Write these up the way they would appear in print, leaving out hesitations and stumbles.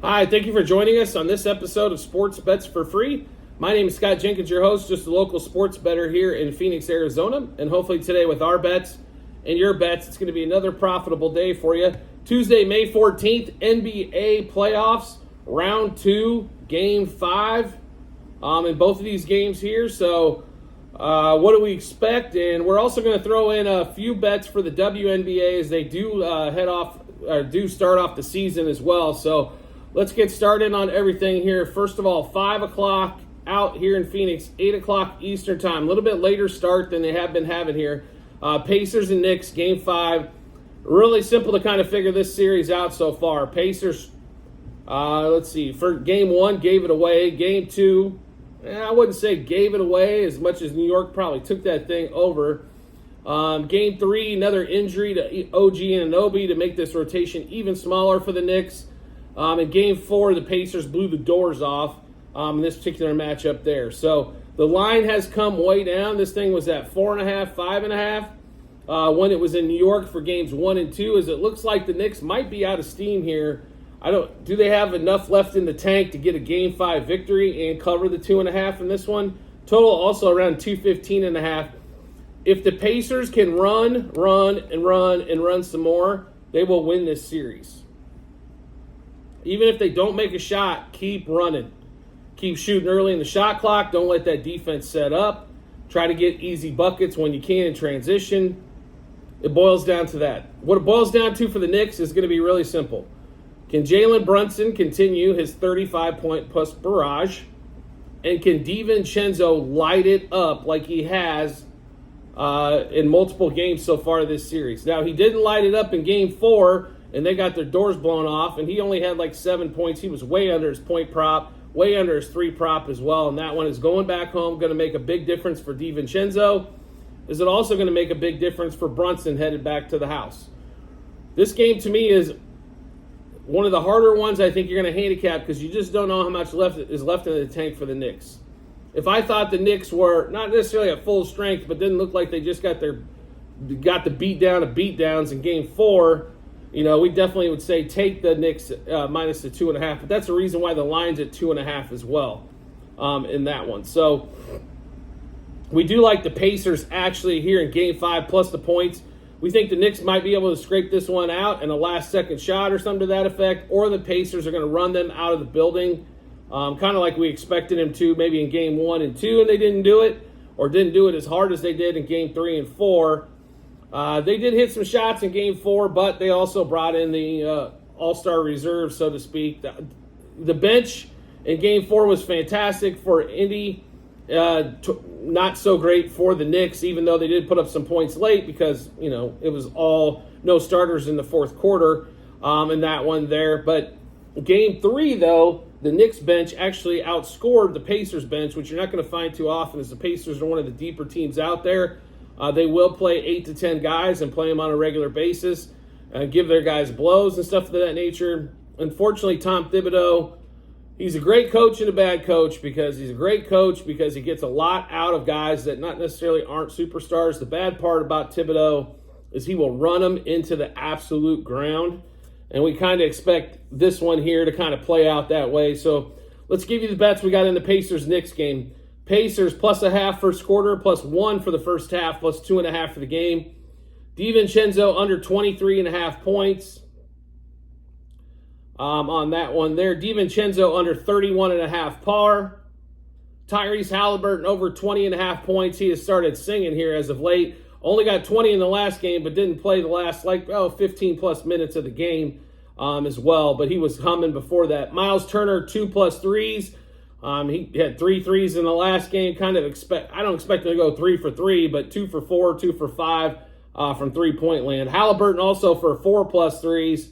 Hi, thank you for joining us on this episode of Sports Bets for Free. My name is Scott Jenkins, your host, just a local sports bettor here in Phoenix, Arizona. And hopefully today with our bets and your bets, it's going to be another profitable day for you. Tuesday, May 14th, NBA playoffs, round 2, game 5 in both of these games here. So what do we expect? And we're also going to throw in a few bets for the WNBA as they do start off the season as well. So let's get started on everything here. First of all, 5 o'clock out here in Phoenix, 8 o'clock Eastern time. A little bit later start than they have been having here. Pacers and Knicks, game 5. Really simple to kind of figure this series out so far. Pacers, let's see, for game 1, gave it away. Game 2, I wouldn't say gave it away as much as New York probably took that thing over. Game 3, another injury to OG Anunoby to make this rotation even smaller for the Knicks. In game 4, the Pacers blew the doors off in this particular matchup there. So the line has come way down. This thing was at 4.5, 5.5 when it was in New York for games 1 and 2. As it looks like the Knicks might be out of steam here. Do they have enough left in the tank to get a game 5 victory and cover the 2.5 in this one? Total also around 215.5. If the Pacers can run some more, they will win this series. Even if they don't make a shot, keep running. Keep shooting early in the shot clock. Don't let that defense set up. Try to get easy buckets when you can in transition. It boils down to that. What it boils down to for the Knicks is going to be really simple. Can Jalen Brunson continue his 35-point-plus barrage? And can DiVincenzo light it up like he has in multiple games so far this series? Now, he didn't light it up in game 4, and they got their doors blown off, and he only had like 7 points. He was way under his point prop, way under his 3 prop as well, and that one is going back home, going to make a big difference for DiVincenzo. Is it also going to make a big difference for Brunson headed back to the house? This game, to me, is one of the harder ones I think you're going to handicap because you just don't know how much is left in the tank for the Knicks. If I thought the Knicks were not necessarily at full strength, but didn't look like they just got the beatdown of beatdowns in game 4, we definitely would say take the Knicks minus the 2.5. But that's the reason why the line's at 2.5 as well in that one. So we do like the Pacers actually here in game 5 plus the points. We think the Knicks might be able to scrape this one out in a last-second shot or something to that effect, or the Pacers are going to run them out of the building, kind of like we expected them to maybe in game 1 and 2, and they didn't do it, or didn't do it as hard as they did in game 3 and 4. They did hit some shots in game 4, but they also brought in the all-star reserve, so to speak. The bench in game 4 was fantastic for Indy. Not so great for the Knicks, even though they did put up some points late because, it was all no starters in the fourth quarter in that one there. But game 3, though, the Knicks bench actually outscored the Pacers bench, which you're not going to find too often as the Pacers are one of the deeper teams out there. They will play 8 to 10 guys and play them on a regular basis and give their guys blows and stuff of that nature. Unfortunately, Tom Thibodeau, he's a great coach and a bad coach because he's a great coach because he gets a lot out of guys that not necessarily aren't superstars. The bad part about Thibodeau is he will run them into the absolute ground, and we kind of expect this one here to kind of play out that way. So let's give you the bets we got in the Pacers-Knicks game. Pacers plus a half first quarter, plus 1 for the first half, plus 2.5 for the game. DiVincenzo under 23.5 points. On that one there. DiVincenzo under 31.5 par. Tyrese Halliburton over 20.5 points. He has started singing here as of late. Only got 20 in the last game, but didn't play the last 15 plus minutes of the game as well. But he was humming before that. Miles Turner 2+ threes. He had 3 threes in the last game. I don't expect him to go 3 for 3, but 2 for 4, 2 for 5 from 3-point land. Halliburton also for 4+ threes.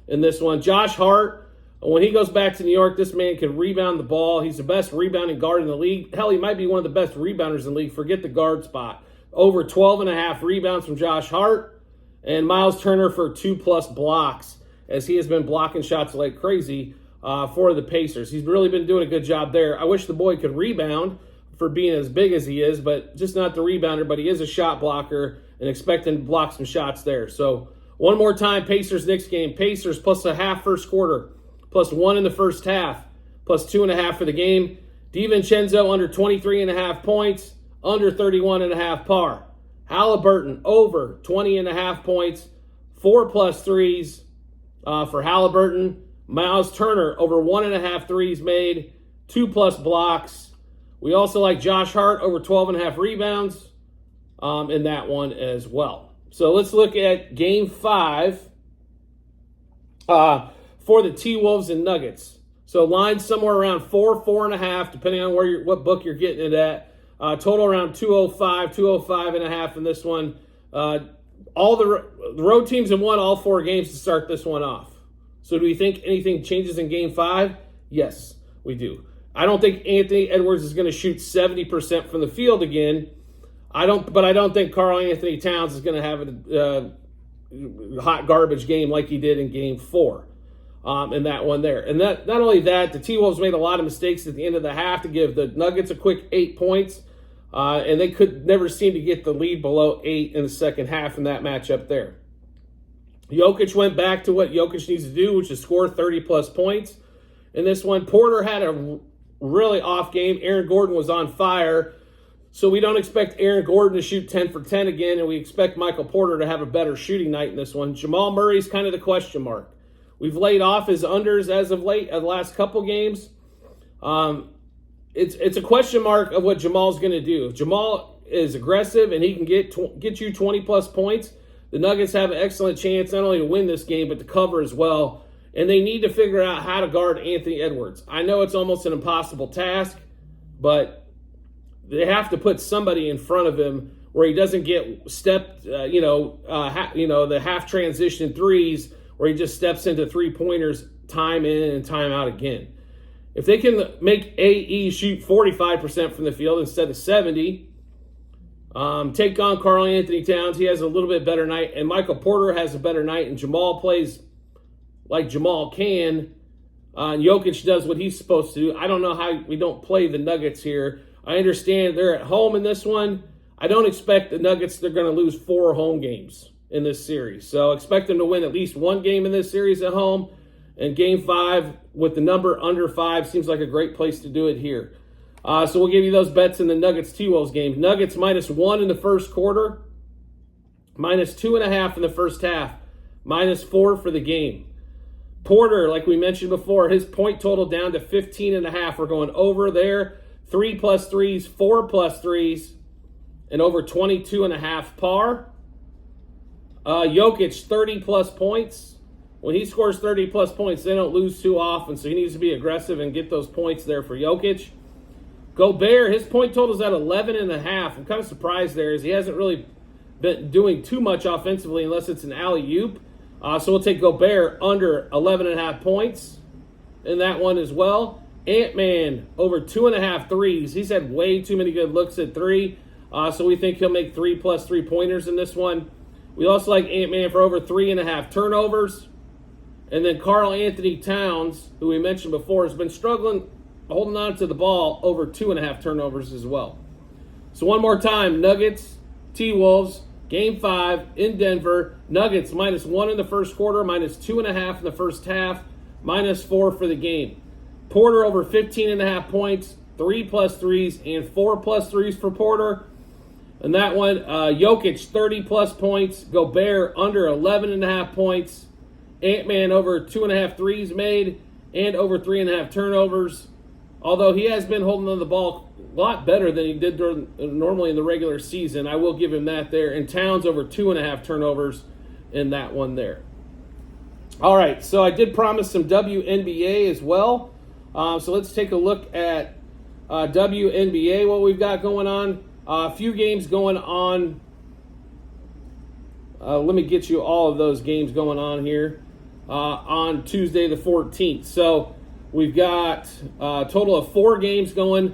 In this one, Josh Hart, when he goes back to New York, this man can rebound the ball. He's the best rebounding guard in the league. Hell, he might be one of the best rebounders in the league. Forget the guard spot. Over 12.5 rebounds from Josh Hart. And Miles Turner for 2+ blocks, as he has been blocking shots like crazy for the Pacers. He's really been doing a good job there. I wish the boy could rebound for being as big as he is, but just not the rebounder, but he is a shot blocker and expecting to block some shots there. So one more time, Pacers-Knicks game. Pacers plus a half first quarter, +1 in the first half, +2.5 for the game. DiVincenzo under 23.5 points, under 31.5 par. Halliburton over 20.5 points, 4+ threes for Halliburton. Miles Turner over 1.5 threes made, 2+ blocks. We also like Josh Hart over 12.5 rebounds in that one as well. So let's look at Game 5 for the T-Wolves and Nuggets. So line somewhere around 4.5, depending on what book you're getting it at. Total around 205.5 in this one. All the road teams have won all 4 games to start this one off. So do we think anything changes in Game 5? Yes, we do. I don't think Anthony Edwards is going to shoot 70% from the field again. But I don't think Karl Anthony Towns is going to have a hot garbage game like he did in Game 4 in that one there. And not only that, the T-Wolves made a lot of mistakes at the end of the half to give the Nuggets a quick 8 points. And they could never seem to get the lead below 8 in the second half in that matchup there. Jokic went back to what Jokic needs to do, which is score 30+ points. In this one, Porter had a really off game. Aaron Gordon was on fire. So we don't expect Aaron Gordon to shoot 10 for 10 again, and we expect Michael Porter to have a better shooting night in this one. Jamal Murray's kind of the question mark. We've laid off his unders as of late, the last couple games. It's a question mark of what Jamal's going to do. If Jamal is aggressive and he can get you 20+ points, the Nuggets have an excellent chance not only to win this game, but to cover as well. And they need to figure out how to guard Anthony Edwards. I know it's almost an impossible task, but they have to put somebody in front of him where he doesn't get stepped, the half transition threes where he just steps into 3-pointers time in and time out again. If they can make AE shoot 45% from the field instead of 70%, take on Karl Anthony Towns. He has a little bit better night, and Michael Porter has a better night, and Jamal plays like Jamal can, and Jokic does what he's supposed to do. I don't know how we don't play the Nuggets here. I understand they're at home in this one. I don't expect the Nuggets, they're going to lose 4 home games in this series. So expect them to win at least 1 game in this series at home. And Game 5 with the number under 5 seems like a great place to do it here. So we'll give you those bets in the Nuggets T-Wolves game. Nuggets -1 in the first quarter, -2.5 in the first half, -4 for the game. Porter, like we mentioned before, his point total down to 15.5. We're going over there. 3+ threes, 4+ threes, and over 22.5 par. Jokic, 30+ points. When he scores 30+ points, they don't lose too often, so he needs to be aggressive and get those points there for Jokic. Gobert, his point total is at 11.5. I'm kind of surprised there, as he hasn't really been doing too much offensively unless it's an alley-oop. So we'll take Gobert under 11.5 points in that one as well. Ant-Man over 2.5 threes. He's had way too many good looks at 3. So we think he'll make 3+ 3-pointers in this one. We also like Ant-Man for over 3.5 turnovers. And then Karl Anthony Towns, who we mentioned before, has been struggling holding on to the ball, over 2.5 turnovers as well. So one more time, Nuggets, T-Wolves, Game 5 in Denver. Nuggets -1 in the first quarter, -2.5 in the first half, -4 for the game. Porter over 15.5 points, 3+ threes, and 4+ threes for Porter. And that one, Jokic 30+ points, Gobert under 11.5 points, Ant-Man over 2.5 threes made, and over 3.5 turnovers. Although he has been holding on the ball a lot better than he did normally in the regular season. I will give him that there. And Towns over 2.5 turnovers in that one there. All right, so I did promise some WNBA as well. So let's take a look at WNBA, what we've got going on. A few games going on. Let me get you all of those games going on here on Tuesday the 14th. So we've got a total of 4 games going.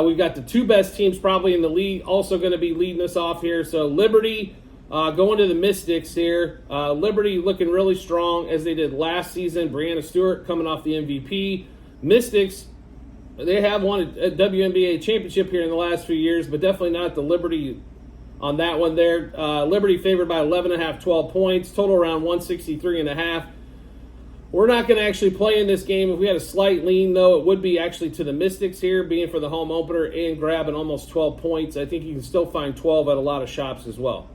We've got the 2 best teams probably in the league also going to be leading us off here. So Liberty going to the Mystics here. Liberty looking really strong as they did last season. Breanna Stewart coming off the MVP. Mystics, they have won a WNBA championship here in the last few years, but definitely not the Liberty on that one there. Liberty favored by 11.5, 12 points. Total around 163.5. We're not going to actually play in this game. If we had a slight lean, though, it would be actually to the Mystics here, being for the home opener and grabbing almost 12 points. I think you can still find 12 at a lot of shops as well.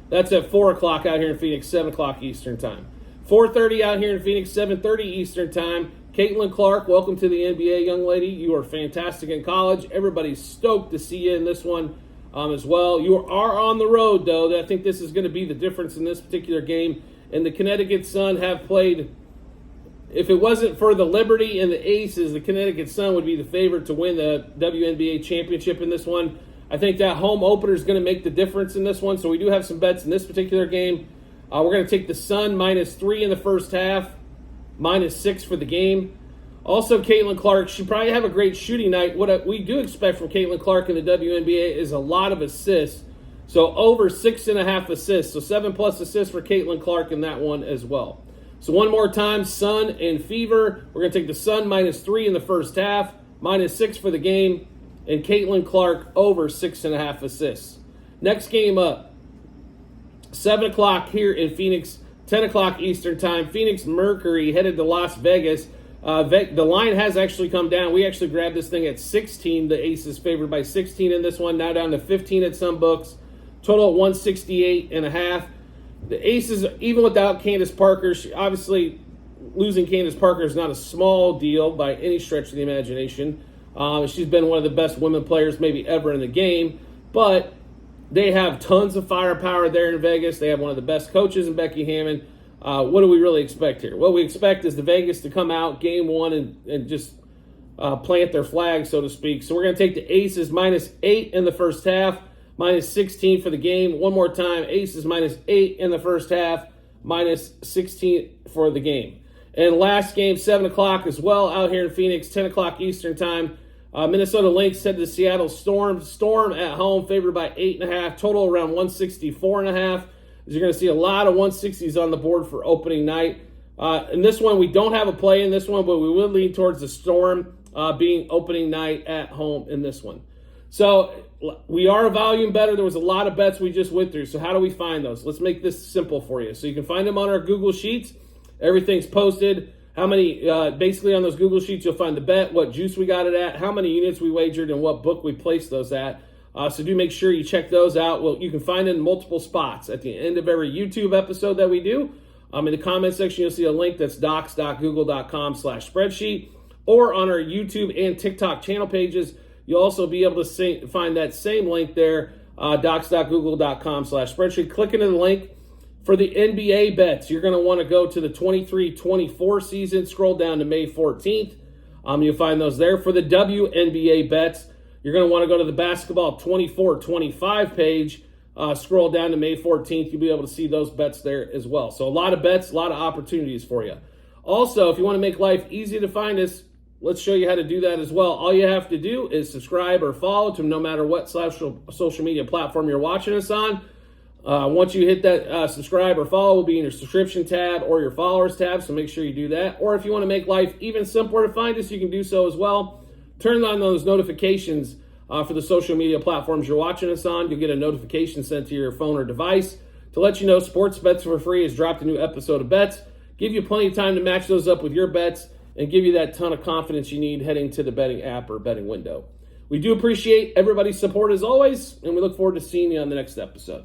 That's at 4 o'clock out here in Phoenix, 7 o'clock Eastern Time. 4:30 out here in Phoenix, 7:30 Eastern Time. Caitlin Clark, welcome to the NBA, young lady. You are fantastic in college. Everybody's stoked to see you in this one as well. You are on the road, though. I think this is going to be the difference in this particular game. And the Connecticut Sun have played... If it wasn't for the Liberty and the Aces, the Connecticut Sun would be the favorite to win the WNBA championship in this one. I think that home opener is going to make the difference in this one, so we do have some bets in this particular game. We're going to take the Sun -3 in the first half, -6 for the game. Also, Caitlin Clark, she probably have a great shooting night. What we do expect from Caitlin Clark in the WNBA is a lot of assists, so over 6.5 assists, so 7+ assists for Caitlin Clark in that one as well. So one more time, Sun and Fever. We're going to take the Sun -3 in the first half, -6 for the game, and Caitlin Clark over 6.5 assists. Next game up, 7 o'clock here in Phoenix, 10 o'clock Eastern Time. Phoenix Mercury headed to Las Vegas. The line has actually come down. We actually grabbed this thing at 16. The Aces favored by 16 in this one, now down to 15 at some books. Total 168.5. The Aces, even without Candace Parker, obviously losing Candace Parker is not a small deal by any stretch of the imagination. She's been one of the best women players maybe ever in the game. But they have tons of firepower there in Vegas. They have one of the best coaches in Becky Hammon. What do we really expect here? What we expect is the Vegas to come out game one and just plant their flag, so to speak. So we're going to take the Aces -8 in the first half. -16 for the game. One more time, Aces -8 in the first half, -16 for the game. And last game, 7 o'clock as well, out here in Phoenix, 10 o'clock Eastern Time. Minnesota Lynx head to the Seattle Storm. Storm at home, favored by 8.5, total around 164.5. You're going to see a lot of 160s on the board for opening night. In this one, we don't have a play in this one, but we will lean towards the Storm being opening night at home in this one. So we are a volume better. There was a lot of bets we just went through. So how do we find those? Let's make this simple for you. So you can find them on our Google Sheets. Everything's posted. How many, basically on those Google Sheets, you'll find the bet, what juice we got it at, how many units we wagered, and what book we placed those at. So do make sure you check those out. Well, you can find it in multiple spots. At the end of every YouTube episode that we do, in the comment section, you'll see a link that's docs.google.com/spreadsheet. Or on our YouTube and TikTok channel pages, you'll also be able to find that same link there, docs.google.com/spreadsheet. Click into the link. For the NBA bets, you're going to want to go to the 23-24 season. Scroll down to May 14th. You'll find those there. For the WNBA bets, you're going to want to go to the basketball 24-25 page. Scroll down to May 14th. You'll be able to see those bets there as well. So a lot of bets, a lot of opportunities for you. Also, if you want to make life easy to find us, let's show you how to do that as well. All you have to do is subscribe or follow to no matter what social media platform you're watching us on. Once you hit that subscribe or follow, will be in your subscription tab or your followers tab, so make sure you do that. Or if you want to make life even simpler to find us, you can do so as well. Turn on those notifications for the social media platforms you're watching us on. You'll get a notification sent to your phone or device to let you know Sports Bets for Free has dropped a new episode of bets. Give you plenty of time to match those up with your bets and give you that ton of confidence you need heading to the betting app or betting window. We do appreciate everybody's support as always, and we look forward to seeing you on the next episode.